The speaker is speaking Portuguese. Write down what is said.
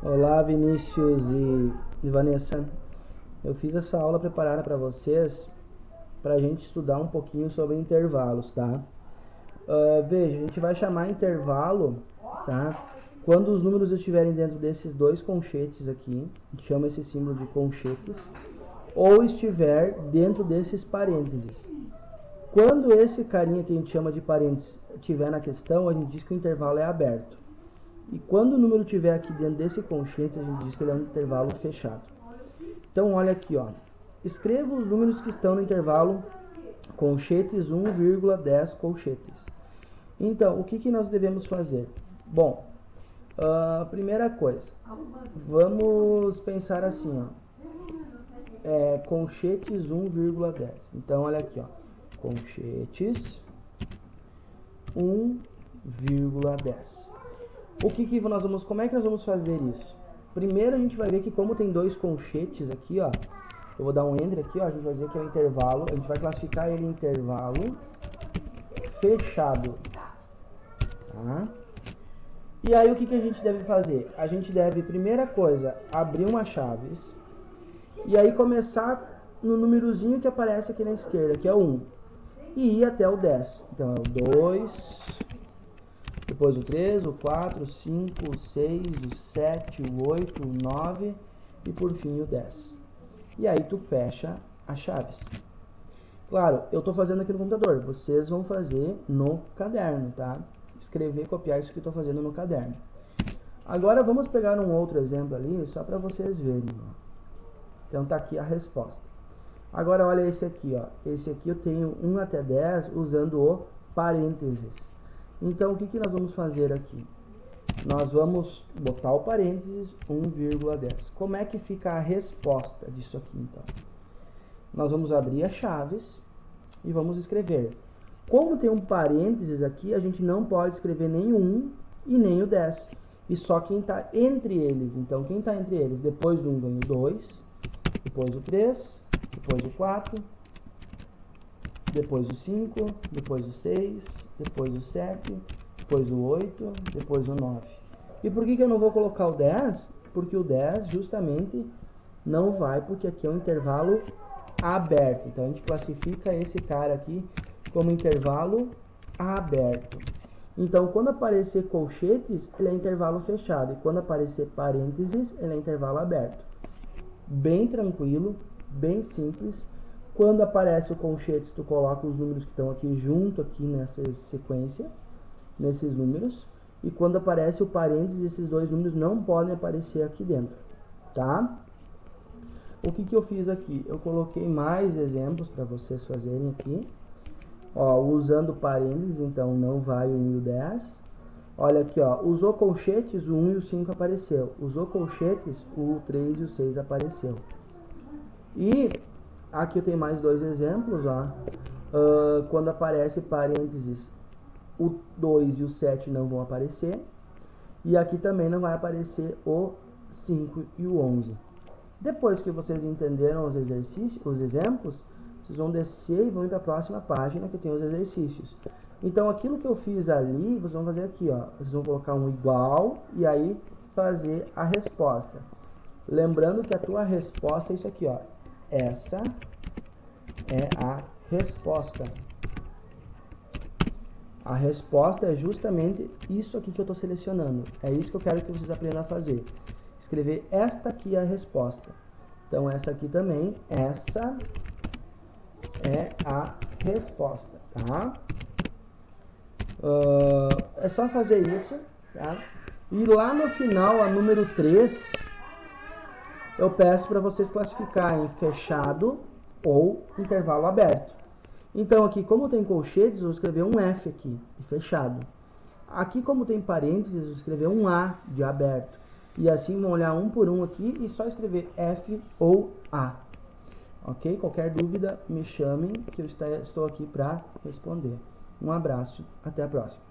Olá, Vinícius e Vanessa. Eu fiz essa aula preparada para vocês para a gente estudar um pouquinho sobre intervalos, tá? Veja, a gente vai chamar intervalo, tá? Quando os números estiverem dentro desses dois conchetes aqui, a gente chama esse símbolo de conchetes, ou estiver dentro desses parênteses. Quando esse carinha que a gente chama de parênteses estiver na questão, a gente diz que o intervalo é aberto. E quando o número estiver aqui dentro desse conchete, a gente diz que ele é um intervalo fechado. Então, olha aqui, ó. Escreva os números que estão no intervalo conchetes 1,10 colchetes. Então, o que nós devemos fazer? Bom, primeira coisa, vamos pensar assim, ó. Conchetes 1,10. Então, olha aqui, ó. Conchetes 1,10. Como é que nós vamos fazer isso? Primeiro a gente vai ver que como tem dois conchetes aqui, ó, eu vou dar um enter aqui, ó, a gente vai dizer que é um intervalo, a gente vai classificar ele em intervalo fechado, tá? E aí o que a gente deve fazer? A gente deve, primeira coisa, abrir uma chaves e aí começar no númerozinho que aparece aqui na esquerda, que é o 1, e ir até o 10. Então é o 2... depois o 3, o 4, o 5, o 6, o 7, o 8, o 9 e por fim o 10. E aí tu fecha as chaves. Claro, eu estou fazendo aqui no computador, vocês vão fazer no caderno, tá? Escrever, copiar isso que eu estou fazendo no caderno. Agora vamos pegar um outro exemplo ali, só para vocês verem. Então tá aqui a resposta. Agora olha esse aqui, ó. Esse aqui eu tenho 1 até 10 usando o parênteses. Então, o que nós vamos fazer aqui? Nós vamos botar o parênteses 1,10. Como é que fica a resposta disso aqui, então? Nós vamos abrir as chaves e vamos escrever. Como tem um parênteses aqui, a gente não pode escrever nem o 1 e nem o 10. E só quem está entre eles. Então, quem está entre eles? Depois do 1 vem o 2, depois o 3, depois o 4... depois o 5, depois o 6, depois o 7, depois o 8, depois o 9. E por que eu não vou colocar o 10? Porque o 10 justamente não vai, porque aqui é um intervalo aberto. Então a gente classifica esse cara aqui como intervalo aberto. Então quando aparecer colchetes, ele é intervalo fechado. E quando aparecer parênteses, ele é intervalo aberto. Bem tranquilo, bem simples. Quando aparece o conchetes, tu coloca os números que estão aqui junto, aqui nessa sequência, nesses números. E quando aparece o parênteses, esses dois números não podem aparecer aqui dentro, tá? O que eu fiz aqui? Eu coloquei mais exemplos para vocês fazerem aqui. Ó, usando parênteses, então não vai o 1 e o 10. Olha aqui, ó, usou colchetes, o 1 e o 5 apareceu. Usou colchetes, o 3 e o 6 apareceu. E aqui eu tenho mais dois exemplos, ó. Quando aparece parênteses, o 2 e o 7 não vão aparecer. E aqui também não vai aparecer o 5 e o 11. Depois que vocês entenderam os exercícios, os exemplos, vocês vão descer e vão ir para a próxima página que tem os exercícios. Então aquilo que eu fiz ali, vocês vão fazer aqui, ó. Vocês vão colocar um igual e aí fazer a resposta. Lembrando que a tua resposta é isso aqui, ó. Essa é a resposta. A resposta é justamente isso aqui que eu estou selecionando. É isso que eu quero que vocês aprendam a fazer. Escrever esta aqui é a resposta. Então, essa aqui também, essa é a resposta, tá? É só fazer isso, tá? E lá no final, a número 3, eu peço para vocês classificarem fechado ou intervalo aberto. Então aqui, como tem colchetes, eu vou escrever um F aqui, de fechado. Aqui, como tem parênteses, eu vou escrever um A de aberto. E assim, vão olhar um por um aqui e só escrever F ou A. Ok? Qualquer dúvida, me chamem, que eu estou aqui para responder. Um abraço, até a próxima.